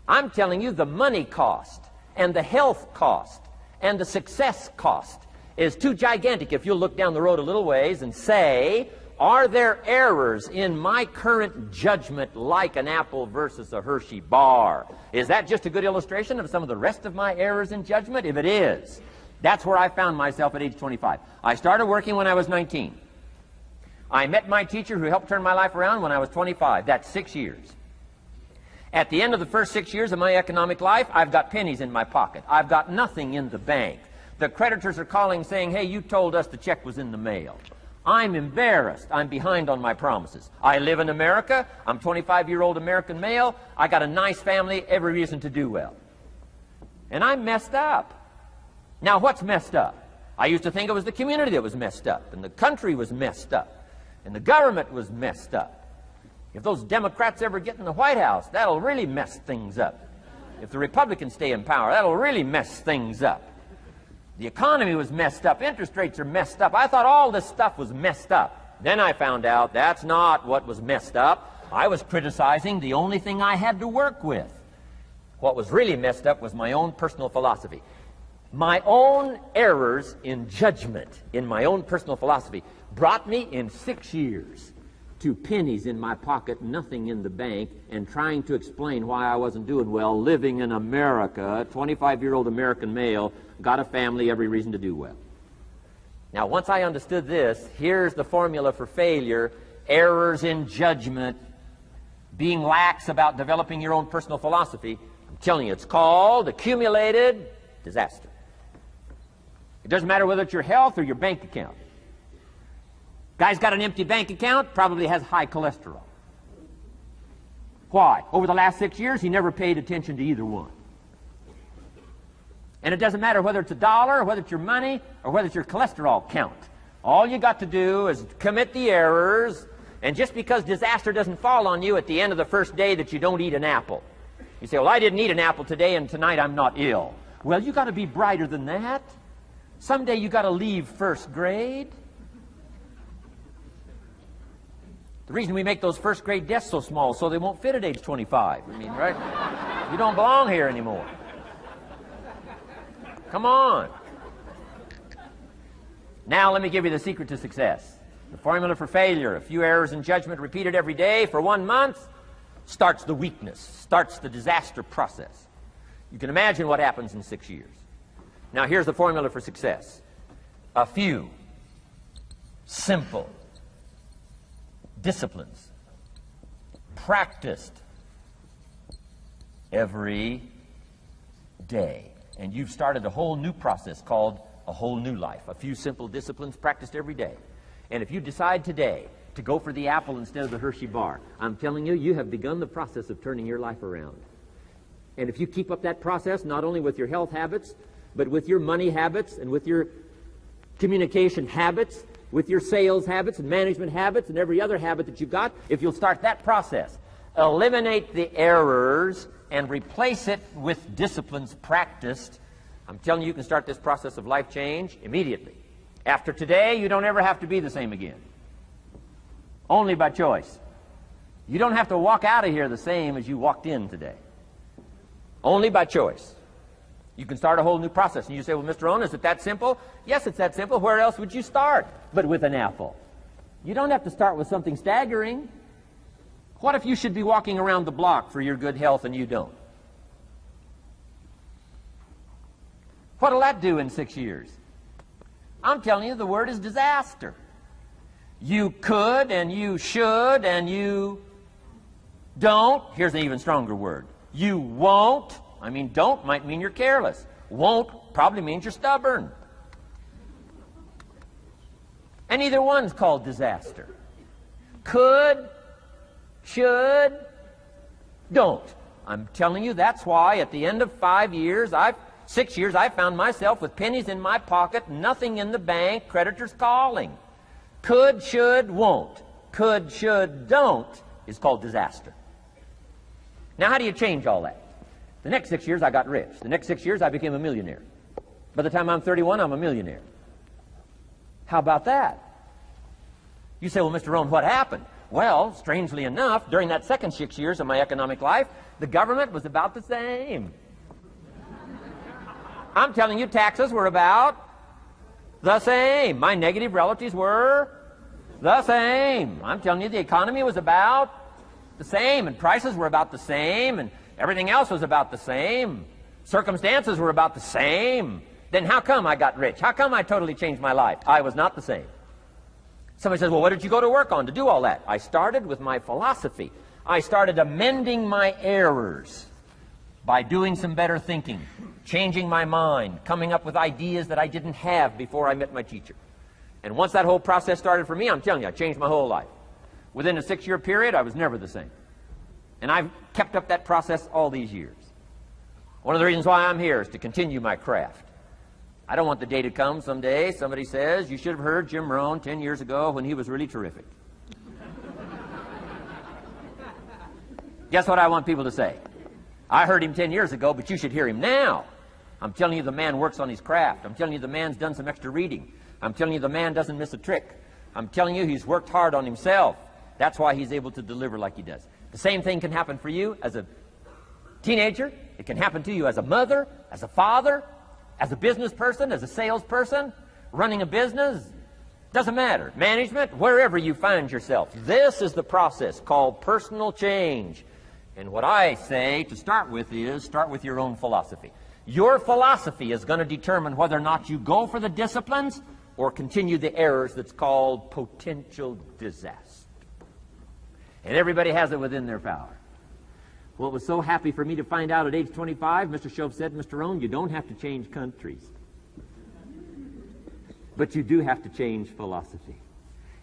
I'm telling you, the money cost and the health cost and the success cost is too gigantic if you'll look down the road a little ways and say, are there errors in my current judgment like an apple versus a Hershey bar? Is that just a good illustration of some of the rest of my errors in judgment? If it is, that's where I found myself at age 25. I started working when I was 19. I met my teacher who helped turn my life around when I was 25. That's 6 years. At the end of the first 6 years of my economic life, I've got pennies in my pocket. I've got nothing in the bank. The creditors are calling saying, hey, you told us the check was in the mail. I'm embarrassed. I'm behind on my promises. I live in America. I'm a 25-year-old American male. I got a nice family, every reason to do well. And I'm messed up. Now, what's messed up? I used to think it was the community that was messed up, and the country was messed up, and the government was messed up. If those Democrats ever get in the White House, that'll really mess things up. If the Republicans stay in power, that'll really mess things up. The economy was messed up. Interest rates are messed up. I thought all this stuff was messed up. Then I found out that's not what was messed up. I was criticizing the only thing I had to work with. What was really messed up was my own personal philosophy. My own errors in judgment in my own personal philosophy brought me in 6 years to pennies in my pocket, nothing in the bank, and trying to explain why I wasn't doing well, living in America, 25-year-old American male, got a family, every reason to do well. Now, once I understood this, here's the formula for failure: errors in judgment, being lax about developing your own personal philosophy. I'm telling you, it's called accumulated disaster. It doesn't matter whether it's your health or your bank account. Guy's got an empty bank account, probably has high cholesterol. Why? Over the last 6 years, he never paid attention to either one. And it doesn't matter whether it's a dollar, or whether it's your money, or whether it's your cholesterol count. All you got to do is commit the errors, and just because disaster doesn't fall on you at the end of the first day that you don't eat an apple. You say, well, I didn't eat an apple today, and tonight I'm not ill. Well, you got to be brighter than that. Someday you got to leave first grade. The reason we make those first grade desks so small so they won't fit at age 25. I mean, right? You don't belong here anymore. Come on. Now let me give you the secret to success. The formula for failure: a few errors in judgment repeated every day for 1 month starts the weakness, starts the disaster process. You can imagine what happens in 6 years. Now here's the formula for success: a few simple disciplines practiced every day. And you've started a whole new process called a whole new life. A few simple disciplines practiced every day. And if you decide today to go for the apple instead of the Hershey bar, I'm telling you, you have begun the process of turning your life around. And if you keep up that process, not only with your health habits, but with your money habits and with your communication habits, with your sales habits and management habits and every other habit that you've got, if you'll start that process, eliminate the errors and replace it with disciplines practiced, I'm telling you, you can start this process of life change immediately. After today, you don't ever have to be the same again. Only by choice. You don't have to walk out of here the same as you walked in today. Only by choice. You can start a whole new process. And you say, well, Mr. Rohn, is it that simple? Yes, it's that simple. Where else would you start but with an apple? You don't have to start with something staggering. What if you should be walking around the block for your good health and you don't? What'll that do in 6 years? I'm telling you, the word is disaster. You could and you should and you don't. Here's an even stronger word. You won't. I mean, don't might mean you're careless. Won't probably means you're stubborn. And either one's called disaster. Could, should, don't. I'm telling you, that's why at the end of 6 years, I found myself with pennies in my pocket, nothing in the bank, creditors calling. Could, should, won't. Could, should, don't is called disaster. Now, how do you change all that? The next 6 years, I got rich. The next 6 years, I became a millionaire. By the time I'm 31, I'm a millionaire. How about that? You say, well, Mr. Rohn, what happened? Well, strangely enough, during that second 6 years of my economic life, the government was about the same. I'm telling you, taxes were about the same. My negative relatives were the same. I'm telling you, the economy was about the same, and prices were about the same, and everything else was about the same. Circumstances were about the same. Then how come I got rich? How come I totally changed my life? I was not the same. Somebody says, well, what did you go to work on to do all that? I started with my philosophy. I started amending my errors by doing some better thinking, changing my mind, coming up with ideas that I didn't have before I met my teacher. And once that whole process started for me, I'm telling you, I changed my whole life. Within a 6-year period, I was never the same. And I've kept up that process all these years. One of the reasons why I'm here is to continue my craft. I don't want the day to come someday somebody says, you should have heard Jim Rohn 10 years ago when he was really terrific. Guess what I want people to say? I heard him 10 years ago, but you should hear him now. I'm telling you the man works on his craft. I'm telling you the man's done some extra reading. I'm telling you the man doesn't miss a trick. I'm telling you he's worked hard on himself. That's why he's able to deliver like he does. The same thing can happen for you as a teenager. It can happen to you as a mother, as a father, as a business person, as a salesperson, running a business. Doesn't matter. Management, wherever you find yourself. This is the process called personal change. And what I say to start with is, start with your own philosophy. Your philosophy is going to determine whether or not you go for the disciplines or continue the errors that's called potential disaster. And everybody has it within their power. Well, it was so happy for me to find out at age 25, Mr. Shoaff said, Mr. Rohn, you don't have to change countries. But you do have to change philosophy.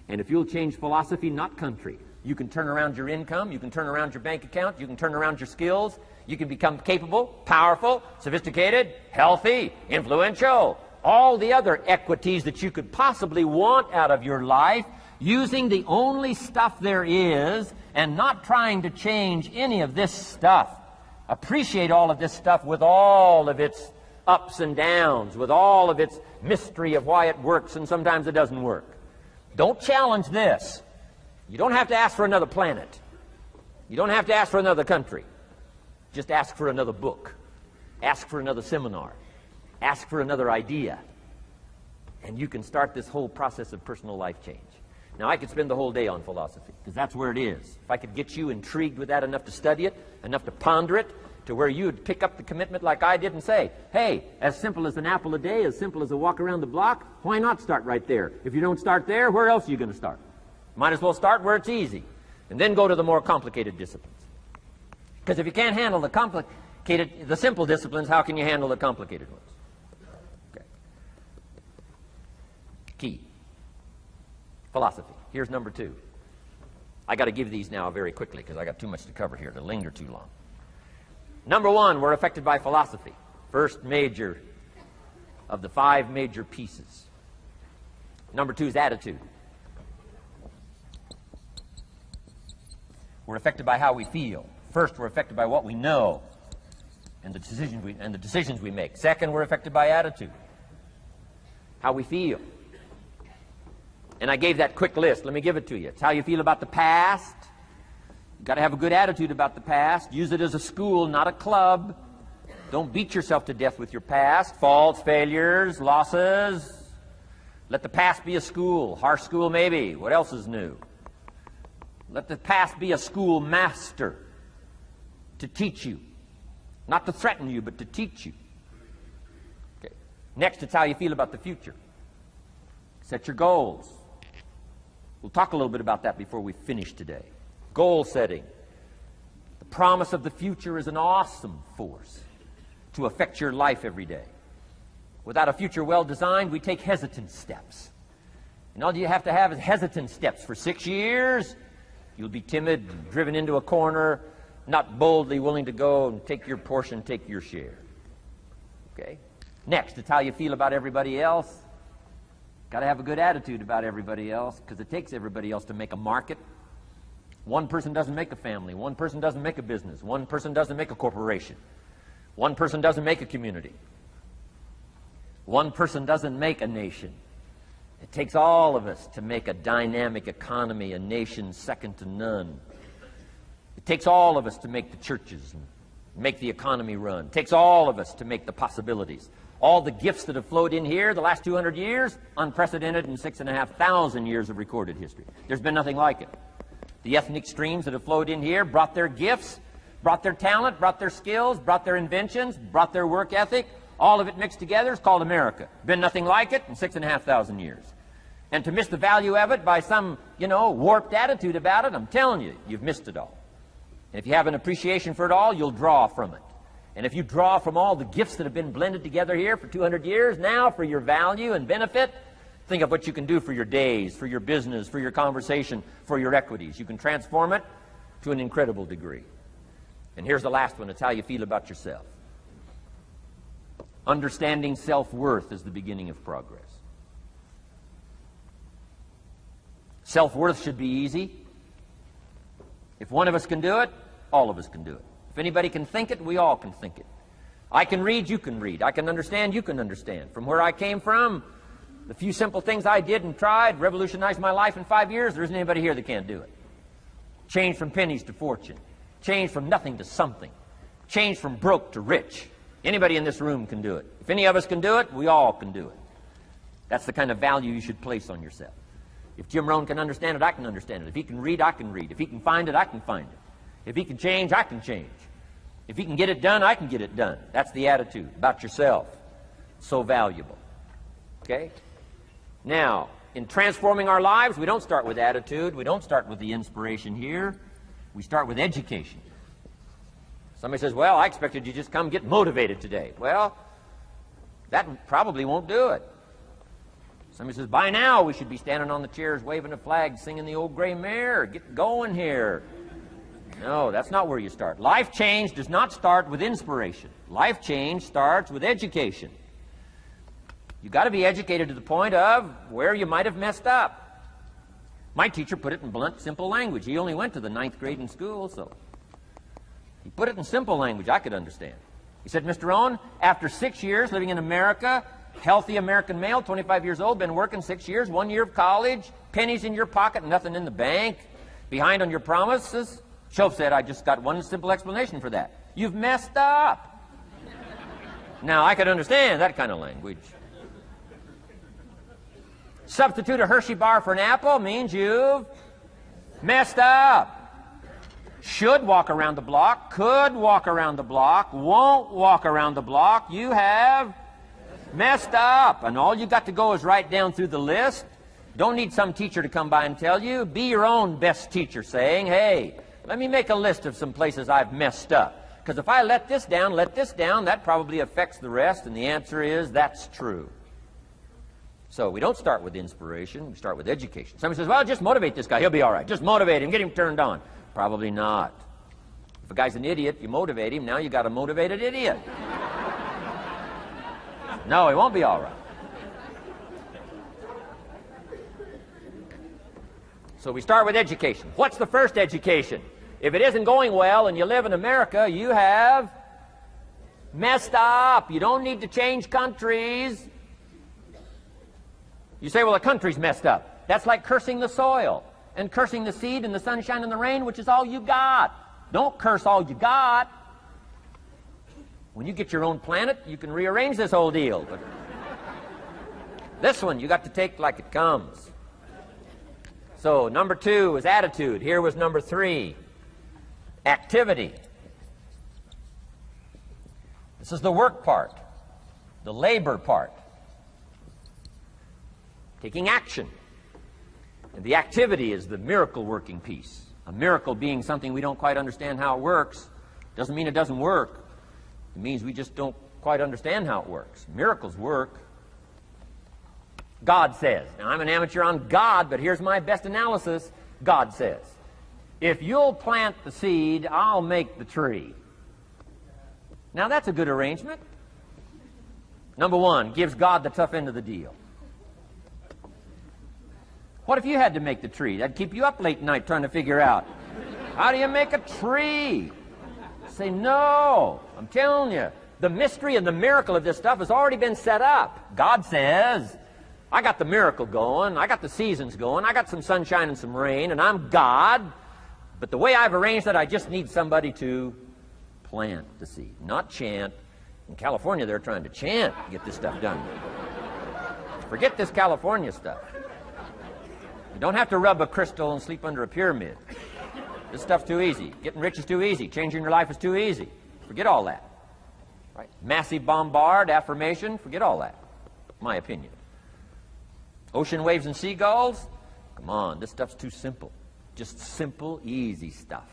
And if you'll change philosophy, not country, you can turn around your income, you can turn around your bank account, you can turn around your skills, you can become capable, powerful, sophisticated, healthy, influential, all the other equities that you could possibly want out of your life, using the only stuff there is and not trying to change any of this stuff. Appreciate all of this stuff with all of its ups and downs, with all of its mystery of why it works and sometimes it doesn't work. Don't challenge this. You don't have to ask for another planet. You don't have to ask for another country. Just ask for another book. Ask for another seminar. Ask for another idea. And you can start this whole process of personal life change. Now, I could spend the whole day on philosophy, because that's where it is. If I could get you intrigued with that enough to study it, enough to ponder it, to where you would pick up the commitment like I did and say, hey, as simple as an apple a day, as simple as a walk around the block, why not start right there? If you don't start there, where else are you going to start? Might as well start where it's easy, and then go to the more complicated disciplines. Because if you can't handle the simple disciplines, how can you handle the complicated ones? Okay. Key. Philosophy. Here's number 2. I got to give these now very quickly because I got too much to cover here to linger too long. Number 1, we're affected by philosophy. First major of the 5 major pieces. Number 2 is attitude. We're affected by how we feel. First, we're affected by what we know and the decisions we make. Second, we're affected by attitude. How we feel. And I gave that quick list. Let me give it to you. It's how you feel about the past. You've got to have a good attitude about the past. Use it as a school, not a club. Don't beat yourself to death with your past. Faults, failures, losses. Let the past be a school. Harsh school maybe. What else is new? Let the past be a school master to teach you. Not to threaten you, but to teach you. Okay. Next, it's how you feel about the future. Set your goals. We'll talk a little bit about that before we finish today. Goal setting. The promise of the future is an awesome force to affect your life every day. Without a future well designed, we take hesitant steps. And all you have to have is hesitant steps for 6 years. You'll be timid, driven into a corner, not boldly willing to go and take your portion, take your share. Okay? Next, it's how you feel about everybody else. Got to have a good attitude about everybody else, because it takes everybody else to make a market. One person doesn't make a family. One person doesn't make a business. One person doesn't make a corporation. One person doesn't make a community. One person doesn't make a nation. It takes all of us to make a dynamic economy, a nation second to none. It takes all of us to make the churches and make the economy run. It takes all of us to make the possibilities. All the gifts that have flowed in here the last 200 years, unprecedented in 6,500 years of recorded history. There's been nothing like it. The ethnic streams that have flowed in here brought their gifts, brought their talent, brought their skills, brought their inventions, brought their work ethic. All of it mixed together is called America. Been nothing like it in 6,500 years. And to miss the value of it by some, warped attitude about it, I'm telling you, you've missed it all. And if you have an appreciation for it all, you'll draw from it. And if you draw from all the gifts that have been blended together here for 200 years, now for your value and benefit, think of what you can do for your days, for your business, for your conversation, for your equities. You can transform it to an incredible degree. And here's the last one. It's how you feel about yourself. Understanding self-worth is the beginning of progress. Self-worth should be easy. If one of us can do it, all of us can do it. If anybody can think it, we all can think it. I can read, you can read. I can understand, you can understand. From where I came from, the few simple things I did and tried revolutionized my life in 5 years. There isn't anybody here that can't do it. Change from pennies to fortune. Change from nothing to something. Change from broke to rich. Anybody in this room can do it. If any of us can do it, we all can do it. That's the kind of value you should place on yourself. If Jim Rohn can understand it, I can understand it. If he can read, I can read. If he can find it, I can find it. If he can change, I can change. If he can get it done, I can get it done. That's the attitude about yourself. So valuable. Okay? Now, in transforming our lives, we don't start with attitude. We don't start with the inspiration here. We start with education. Somebody says, well, I expected you just come get motivated today. Well, that probably won't do it. Somebody says, by now we should be standing on the chairs, waving a flag, singing the old gray mare. Get going here. No, that's not where you start. Life change does not start with inspiration. Life change starts with education. You've got to be educated to the point of where you might have messed up. My teacher put it in blunt, simple language. He only went to the 9th grade in school, so he put it in simple language I could understand. He said, Mr. Rohn, after 6 years living in America, healthy American male, 25 years old, been working 6 years, 1 year of college, pennies in your pocket, nothing in the bank, behind on your promises. Shoaff said, I just got one simple explanation for that. You've messed up. Now, I could understand that kind of language. Substitute a Hershey bar for an apple means you've messed up. Should walk around the block, could walk around the block, won't walk around the block. You have messed up. And all you got to go is right down through the list. Don't need some teacher to come by and tell you. Be your own best teacher saying, hey, let me make a list of some places I've messed up. Because if I let this down, that probably affects the rest. And the answer is, that's true. So we don't start with inspiration. We start with education. Somebody says, well, just motivate this guy. He'll be all right. Just motivate him. Get him turned on. Probably not. If a guy's an idiot, you motivate him. Now you got a motivated idiot. No, he won't be all right. So we start with education. What's the first education? If it isn't going well and you live in America, you have messed up. You don't need to change countries. You say, well, the country's messed up. That's like cursing the soil and cursing the seed and the sunshine and the rain, which is all you got. Don't curse all you got. When you get your own planet, you can rearrange this whole deal. But this one, you got to take like it comes. So number 2 was attitude. Here was number 3, activity. This is the work part, the labor part. Taking action. And the activity is the miracle working piece. A miracle being something we don't quite understand how it works doesn't mean it doesn't work. It means we just don't quite understand how it works. Miracles work. God says. Now, I'm an amateur on God, but here's my best analysis. God says, if you'll plant the seed, I'll make the tree. Now, that's a good arrangement. Number 1, gives God the tough end of the deal. What if you had to make the tree? That'd keep you up late night trying to figure out, how do you make a tree? Say, no. I'm telling you, the mystery and the miracle of this stuff has already been set up. God says, I got the miracle going, I got the seasons going, I got some sunshine and some rain, and I'm God. But the way I've arranged that, I just need somebody to plant the seed, not chant. In California, they're trying to chant to get this stuff done. Forget this California stuff. You don't have to rub a crystal and sleep under a pyramid. This stuff's too easy. Getting rich is too easy. Changing your life is too easy. Forget all that. Right? Massive bombard, affirmation, forget all that. My opinion. Ocean waves and seagulls? Come on, this stuff's too simple. Just simple, easy stuff.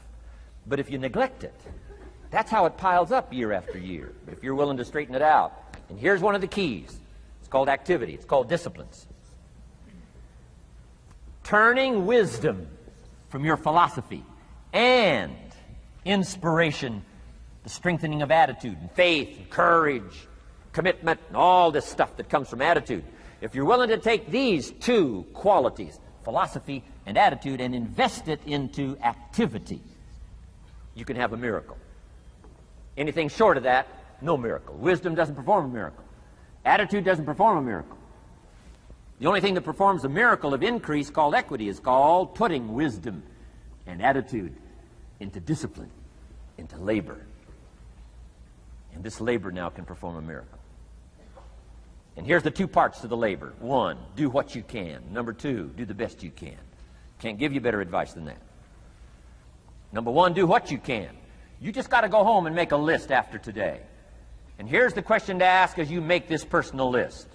But if you neglect it, that's how it piles up year after year. But if you're willing to straighten it out, and here's one of the keys. It's called activity. It's called disciplines. Turning wisdom from your philosophy and inspiration, the strengthening of attitude and faith and courage, commitment, and all this stuff that comes from attitude. If you're willing to take these two qualities, philosophy and attitude, and invest it into activity, you can have a miracle. Anything short of that, no miracle. Wisdom doesn't perform a miracle. Attitude doesn't perform a miracle. The only thing that performs a miracle of increase called equity is called putting wisdom and attitude into discipline, into labor. And this labor now can perform a miracle. And here's the two parts to the labor. One, do what you can. Number two, do the best you can. Can't give you better advice than that. Number one, do what you can. You just got to go home and make a list after today. And here's the question to ask as you make this personal list.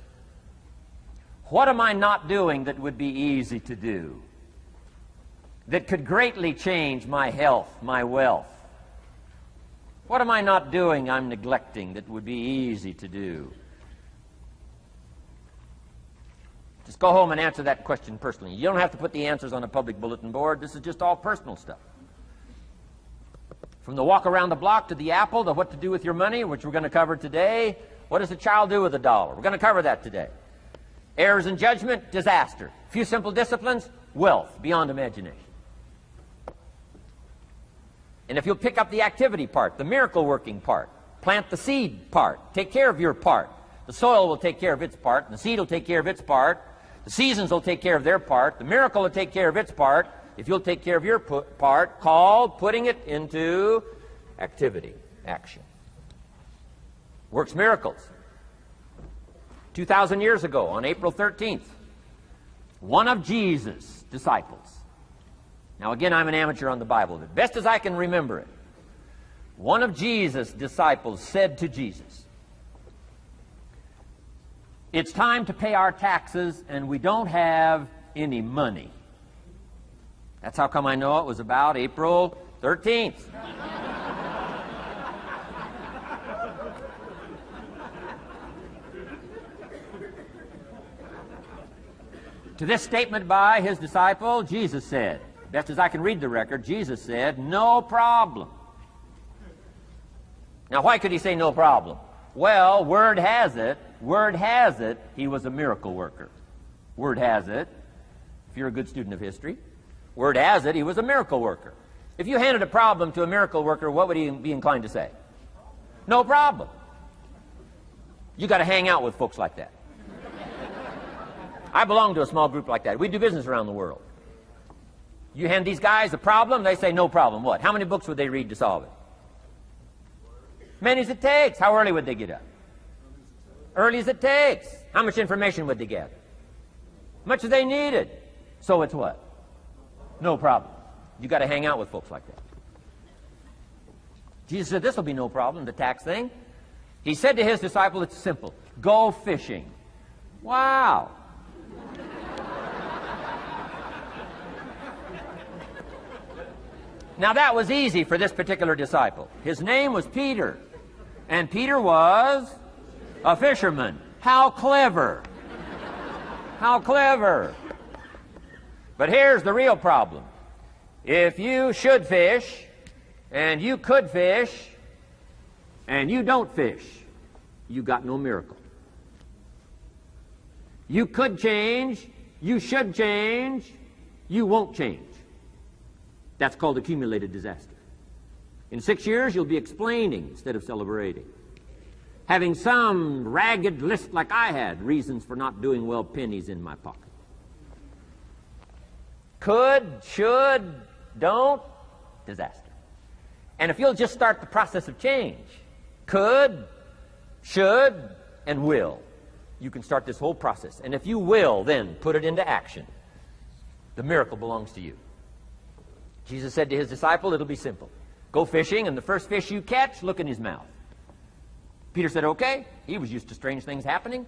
What am I not doing that would be easy to do? That could greatly change my health, my wealth? What am I not doing I'm neglecting that would be easy to do? Just go home and answer that question personally. You don't have to put the answers on a public bulletin board. This is just all personal stuff. From the walk around the block to the apple to what to do with your money, which we're going to cover today. What does a child do with $1? We're going to cover that today. Errors in judgment, disaster. Few simple disciplines, wealth beyond imagination. And if you'll pick up the activity part, the miracle working part, plant the seed part, take care of your part. The soil will take care of its part, and the seed will take care of its part. The seasons will take care of their part. The miracle will take care of its part. If you'll take care of your part, called putting it into activity, action. Works miracles. 2,000 years ago, on April 13th, one of Jesus' disciples. Now again, I'm an amateur on the Bible, but best as I can remember it, one of Jesus' disciples said to Jesus, "It's time to pay our taxes and we don't have any money." That's how come I know it was about April 13th. To this statement by his disciple, Jesus said, best as I can read the record, Jesus said, "No problem." Now, why could he say no problem? Well, word has it, he was a miracle worker. Word has it, if you're a good student of history, word has it, he was a miracle worker. If you handed a problem to a miracle worker, what would he be inclined to say? No problem. You got to hang out with folks like that. I belong to a small group like that. We do business around the world. You hand these guys a problem, they say no problem. What? How many books would they read to solve it? Many as it takes. How early would they get up? Early as it takes. How much information would they get? Much as they needed. So it's what? No problem. You got to hang out with folks like that. Jesus said this will be no problem, the tax thing. He said to his disciple, it's simple. Go fishing. Wow. Now that was easy for this particular disciple. His name was Peter. And Peter was a fisherman. How clever. How clever. But here's the real problem. If you should fish, and you could fish, and you don't fish, you got no miracle. You could change, you should change, you won't change. That's called accumulated disaster. In 6 years, you'll be explaining instead of celebrating. Having some ragged list like I had, reasons for not doing well, pennies in my pocket. Could, should, don't, disaster. And if you'll just start the process of change, could, should, and will, you can start this whole process. And if you will, then put it into action. The miracle belongs to you. Jesus said to his disciple, it'll be simple. Go fishing, and the first fish you catch, look in his mouth. Peter said, okay. He was used to strange things happening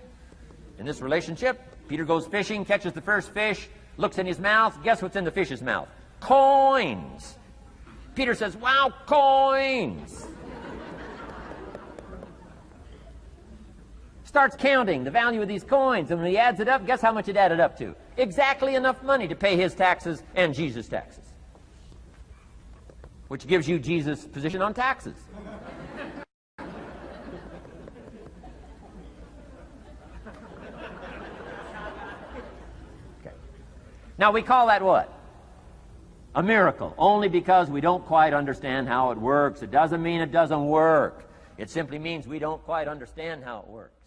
in this relationship. Peter goes fishing, catches the first fish, looks in his mouth. Guess what's in the fish's mouth? Coins. Peter says, wow, coins. Starts counting the value of these coins, and when he adds it up, guess how much it added up to? Exactly enough money to pay his taxes and Jesus' taxes. Which gives you Jesus' position on taxes. Okay. Now we call that what? A miracle, only because we don't quite understand how it works. It doesn't mean it doesn't work. It simply means we don't quite understand how it works.